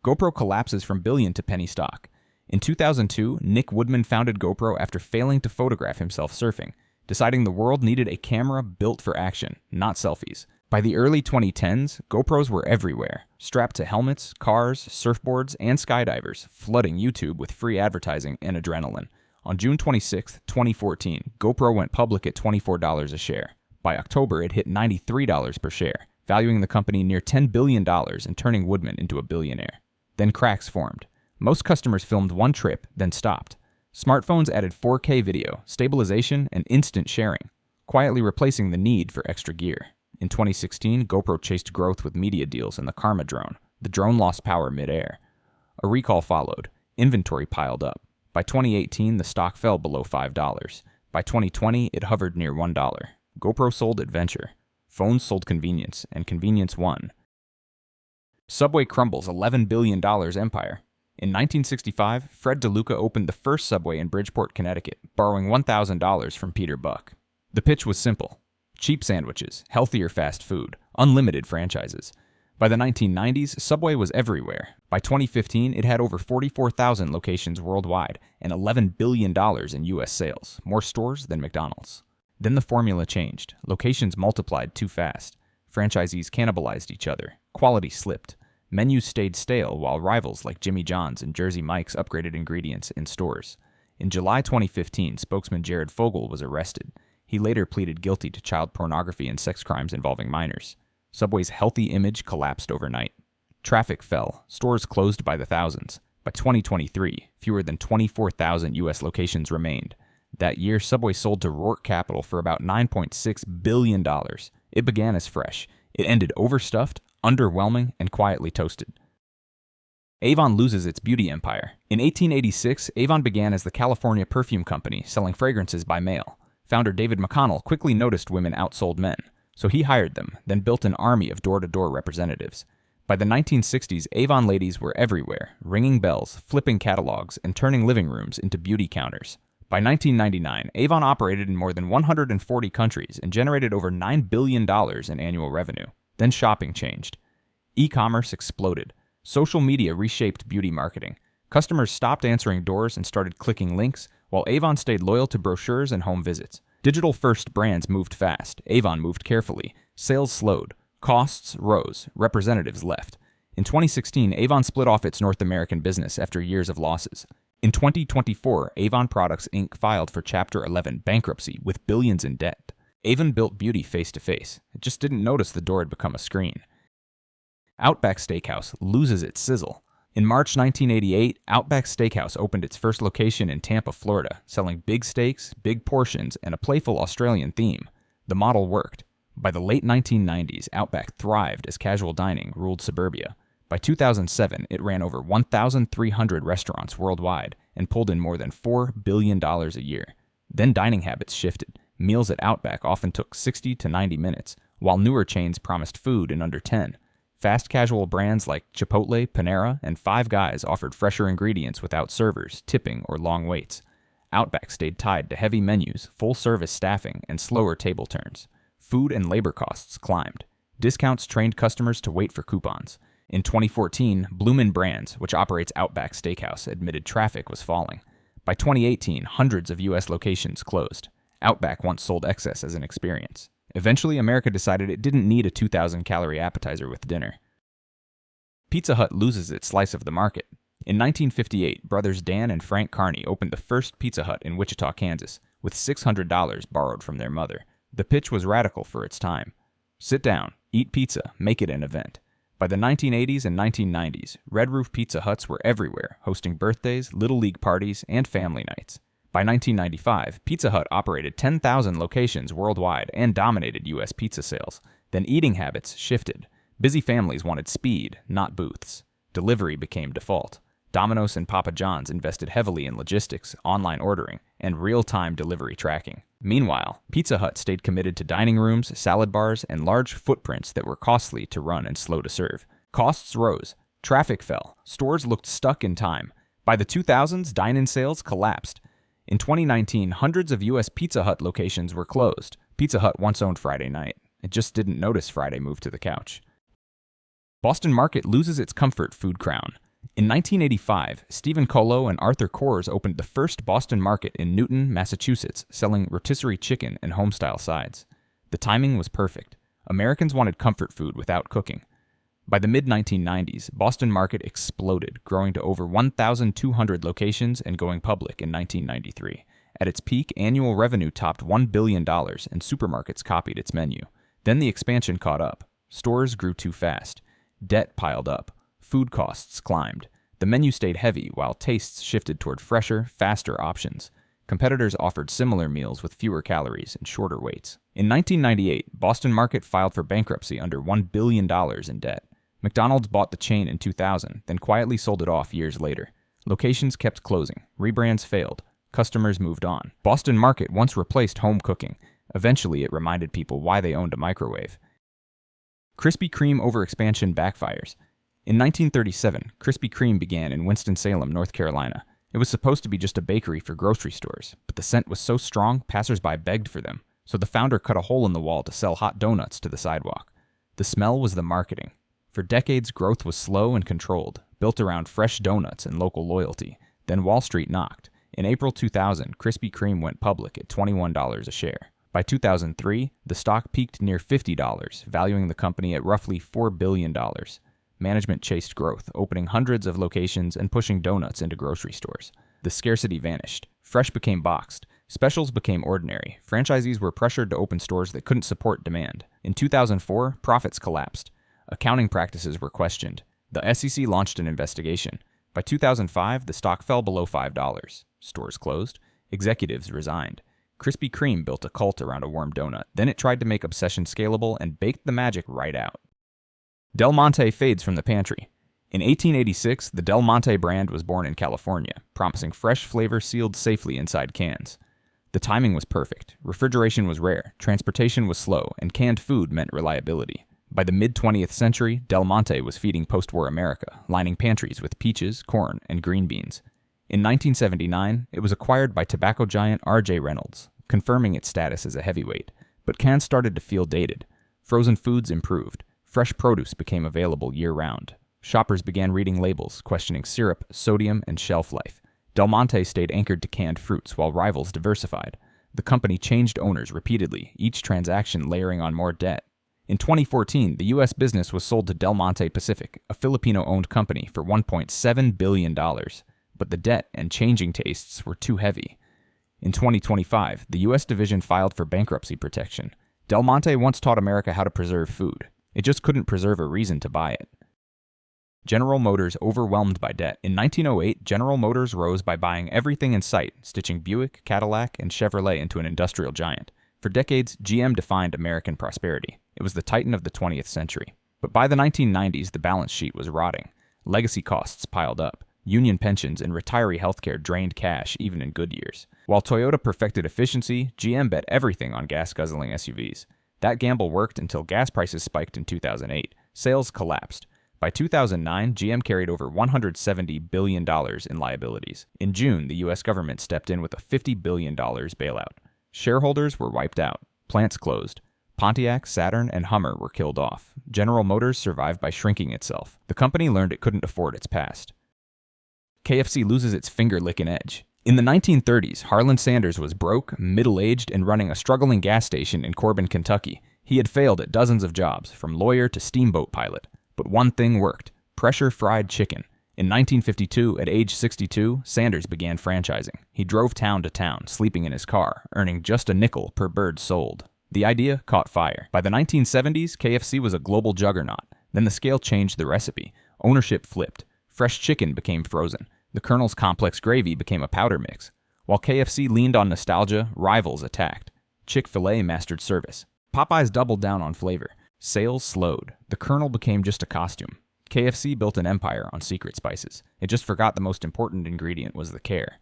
GoPro collapses from billion to penny stock. In 2002, Nick Woodman founded GoPro after failing to photograph himself surfing, deciding the world needed a camera built for action, not selfies. By the early 2010s, GoPros were everywhere, strapped to helmets, cars, surfboards, and skydivers, flooding YouTube with free advertising and adrenaline. On June 26, 2014, GoPro went public at $24 a share. By October, it hit $93 per share, valuing the company near $10 billion and turning Woodman into a billionaire. Then cracks formed. Most customers filmed one trip, then stopped. Smartphones added 4K video, stabilization, and instant sharing, quietly replacing the need for extra gear. In 2016, GoPro chased growth with media deals in the Karma drone. The drone lost power mid-air. A recall followed. Inventory piled up. By 2018, the stock fell below $5. By 2020, it hovered near $1. GoPro sold adventure. Phones sold convenience, and convenience won. Subway crumbles $11 billion empire. In 1965, Fred DeLuca opened the first Subway in Bridgeport, Connecticut, borrowing $1,000 from Peter Buck. The pitch was simple. Cheap sandwiches, healthier fast food, unlimited franchises. By the 1990s, Subway was everywhere. By 2015, it had over 44,000 locations worldwide and $11 billion in U.S. sales, more stores than McDonald's. Then the formula changed. Locations multiplied too fast. Franchisees cannibalized each other. Quality slipped. Menus stayed stale while rivals like Jimmy John's and Jersey Mike's upgraded ingredients in stores. In July 2015, spokesman Jared Fogle was arrested. He later pleaded guilty to child pornography and sex crimes involving minors. Subway's healthy image collapsed overnight. Traffic fell. Stores closed by the thousands. By 2023, fewer than 24,000 U.S. locations remained. That year, Subway sold to Roark Capital for about $9.6 billion. It began as fresh. It ended overstuffed, underwhelming, and quietly toasted. Avon loses its beauty empire. In 1886, Avon began as the California Perfume Company, selling fragrances by mail. Founder David McConnell quickly noticed women outsold men, so he hired them, then built an army of door-to-door representatives. By the 1960s, Avon ladies were everywhere, ringing bells, flipping catalogs, and turning living rooms into beauty counters. By 1999, Avon operated in more than 140 countries and generated over $9 billion in annual revenue. Then shopping changed. E-commerce exploded. Social media reshaped beauty marketing. Customers stopped answering doors and started clicking links, while Avon stayed loyal to brochures and home visits. Digital-first brands moved fast. Avon moved carefully. Sales slowed. Costs rose. Representatives left. In 2016, Avon split off its North American business after years of losses. In 2024, Avon Products Inc. filed for Chapter 11 bankruptcy with billions in debt. Avon built beauty face-to-face. It just didn't notice the door had become a screen. Outback Steakhouse loses its sizzle. In March 1988, Outback Steakhouse opened its first location in Tampa, Florida, selling big steaks, big portions, and a playful Australian theme. The model worked. By the late 1990s, Outback thrived as casual dining ruled suburbia. By 2007, it ran over 1,300 restaurants worldwide and pulled in more than $4 billion a year. Then dining habits shifted. Meals at Outback often took 60 to 90 minutes, while newer chains promised food in under 10. Fast casual brands like Chipotle, Panera, and Five Guys offered fresher ingredients without servers, tipping, or long waits. Outback stayed tied to heavy menus, full-service staffing, and slower table turns. Food and labor costs climbed. Discounts trained customers to wait for coupons. In 2014, Bloomin' Brands, which operates Outback Steakhouse, admitted traffic was falling. By 2018, hundreds of U.S. locations closed. Outback once sold excess as an experience. Eventually, America decided it didn't need a 2,000-calorie appetizer with dinner. Pizza Hut loses its slice of the market. In 1958, brothers Dan and Frank Carney opened the first Pizza Hut in Wichita, Kansas, with $600 borrowed from their mother. The pitch was radical for its time. Sit down, eat pizza, make it an event. By the 1980s and 1990s, Red Roof Pizza Huts were everywhere, hosting birthdays, Little League parties, and family nights. By 1995, Pizza Hut operated 10,000 locations worldwide and dominated U.S. pizza sales. Then eating habits shifted. Busy families wanted speed, not booths. Delivery became default. Domino's and Papa John's invested heavily in logistics, online ordering, and real-time delivery tracking. Meanwhile, Pizza Hut stayed committed to dining rooms, salad bars, and large footprints that were costly to run and slow to serve. Costs rose. Traffic fell. Stores looked stuck in time. By the 2000s, dine-in sales collapsed. In 2019, hundreds of U.S. Pizza Hut locations were closed. Pizza Hut once owned Friday night. It just didn't notice Friday moved to the couch. Boston Market loses its comfort food crown. In 1985, Stephen Colo and Arthur Coors opened the first Boston market in Newton, Massachusetts, selling rotisserie chicken and home-style sides. The timing was perfect. Americans wanted comfort food without cooking. By the mid-1990s, Boston Market exploded, growing to over 1,200 locations and going public in 1993. At its peak, annual revenue topped $1 billion, and supermarkets copied its menu. Then the expansion caught up. Stores grew too fast. Debt piled up. Food costs climbed. The menu stayed heavy, while tastes shifted toward fresher, faster options. Competitors offered similar meals with fewer calories and shorter waits. In 1998, Boston Market filed for bankruptcy under $1 billion in debt. McDonald's bought the chain in 2000, then quietly sold it off years later. Locations kept closing. Rebrands failed. Customers moved on. Boston Market once replaced home cooking. Eventually, it reminded people why they owned a microwave. Krispy Kreme overexpansion backfires. In 1937, Krispy Kreme began in Winston-Salem, North Carolina. It was supposed to be just a bakery for grocery stores, but the scent was so strong, passersby begged for them. So the founder cut a hole in the wall to sell hot donuts to the sidewalk. The smell was the marketing. For decades, growth was slow and controlled, built around fresh donuts and local loyalty. Then Wall Street knocked. In April 2000, Krispy Kreme went public at $21 a share. By 2003, the stock peaked near $50, valuing the company at roughly $4 billion. Management chased growth, opening hundreds of locations and pushing donuts into grocery stores. The scarcity vanished. Fresh became boxed. Specials became ordinary. Franchisees were pressured to open stores that couldn't support demand. In 2004, profits collapsed. Accounting practices were questioned. The SEC launched an investigation. By 2005, the stock fell below $5. Stores closed. Executives resigned. Krispy Kreme built a cult around a warm donut. Then it tried to make obsession scalable and baked the magic right out. Del Monte fades from the pantry. In 1886, the Del Monte brand was born in California, promising fresh flavor sealed safely inside cans. The timing was perfect. Refrigeration was rare, transportation was slow, and canned food meant reliability. By the mid-20th century, Del Monte was feeding post-war America, lining pantries with peaches, corn, and green beans. In 1979, it was acquired by tobacco giant R.J. Reynolds, confirming its status as a heavyweight. But cans started to feel dated. Frozen foods improved. Fresh produce became available year-round. Shoppers began reading labels, questioning syrup, sodium, and shelf life. Del Monte stayed anchored to canned fruits while rivals diversified. The company changed owners repeatedly, each transaction layering on more debt. In 2014, the U.S. business was sold to Del Monte Pacific, a Filipino-owned company, for $1.7 billion. But the debt and changing tastes were too heavy. In 2025, the U.S. division filed for bankruptcy protection. Del Monte once taught America how to preserve food. It just couldn't preserve a reason to buy it. General Motors overwhelmed by debt. In 1908, General Motors rose by buying everything in sight, stitching Buick, Cadillac, and Chevrolet into an industrial giant. For decades, GM defined American prosperity. It was the titan of the 20th century. But by the 1990s, the balance sheet was rotting. Legacy costs piled up. Union pensions and retiree healthcare drained cash even in good years. While Toyota perfected efficiency, GM bet everything on gas-guzzling SUVs. That gamble worked until gas prices spiked in 2008. Sales collapsed. By 2009, GM carried over $170 billion in liabilities. In June, the U.S. government stepped in with a $50 billion bailout. Shareholders were wiped out. Plants closed. Pontiac, Saturn, and Hummer were killed off. General Motors survived by shrinking itself. The company learned it couldn't afford its past. KFC loses its finger-licking edge. In the 1930s, Harlan Sanders was broke, middle-aged, and running a struggling gas station in Corbin, Kentucky. He had failed at dozens of jobs, from lawyer to steamboat pilot. But one thing worked: pressure-fried chicken. In 1952, at age 62, Sanders began franchising. He drove town to town, sleeping in his car, earning just a nickel per bird sold. The idea caught fire. By the 1970s, KFC was a global juggernaut. Then the scale changed the recipe. Ownership flipped. Fresh chicken became frozen. The Colonel's complex gravy became a powder mix. While KFC leaned on nostalgia, rivals attacked. Chick-fil-A mastered service. Popeyes doubled down on flavor. Sales slowed. The Colonel became just a costume. KFC built an empire on secret spices. It just forgot the most important ingredient was the care.